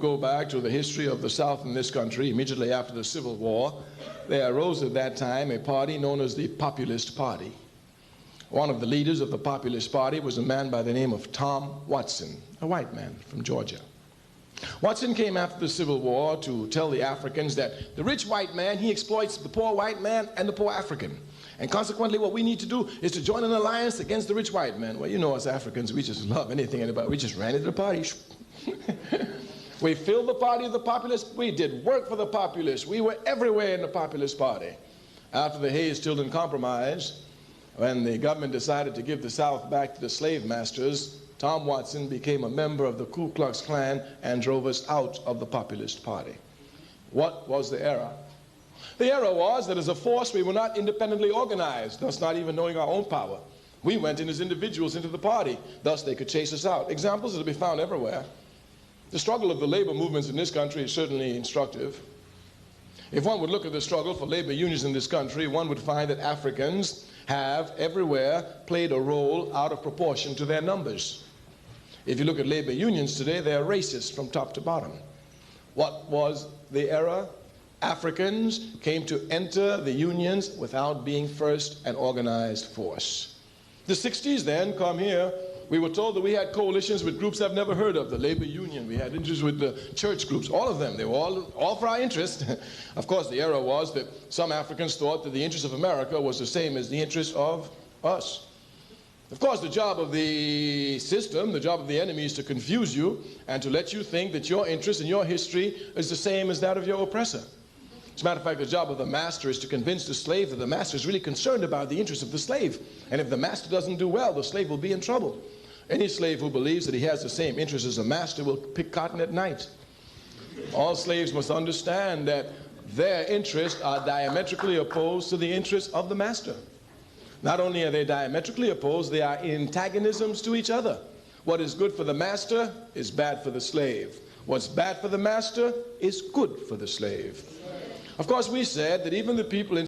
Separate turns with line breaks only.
Go back to the history of the South in this country. Immediately after the Civil War, there arose at that time a party known as the Populist Party. One of the leaders of the Populist Party was a man by the name of Tom Watson, a white man from Georgia. Watson came after the Civil War to tell the Africans that the rich white man, he exploits the poor white man and the poor African. And consequently, what we need to do is to join an alliance against the rich white man. Well, you know, us Africans, we just love anything anybody. We just ran into the party. We filled the party of the Populists. We did work for the Populists. We were everywhere in the Populist Party. After the Hayes-Tilden Compromise, when the government decided to give the South back to the slave masters, Tom Watson became a member of the Ku Klux Klan and drove us out of the Populist Party. What was the error? The error was that as a force we were not independently organized, thus not even knowing our own power. We went in as individuals into the party, thus they could chase us out. Examples are to be found everywhere. The struggle of the labor movements in this country is certainly instructive. If one would look at the struggle for labor unions in this country, one would find that Africans have everywhere played a role out of proportion to their numbers. If you look at labor unions today, they are racist from top to bottom. What was the error? Africans came to enter the unions without being first an organized force. The 60s then come here. We were told that we had coalitions with groups I've never heard of, the labor union. We had interests with the church groups, all of them. They were all for our interest. Of course, the error was that some Africans thought that the interest of America was the same as the interest of us. Of course, the job of the system, the job of the enemy is to confuse you and to let you think that your interest and your history is the same as that of your oppressor. As a matter of fact, the job of the master is to convince the slave that the master is really concerned about the interests of the slave. And if the master doesn't do well, the slave will be in trouble. Any slave who believes that he has the same interests as a master will pick cotton at night. All slaves must understand that their interests are diametrically opposed to the interests of the master. Not only are they diametrically opposed, they are antagonisms to each other. What is good for the master is bad for the slave. What's bad for the master is good for the slave. Of course, we said that even the people in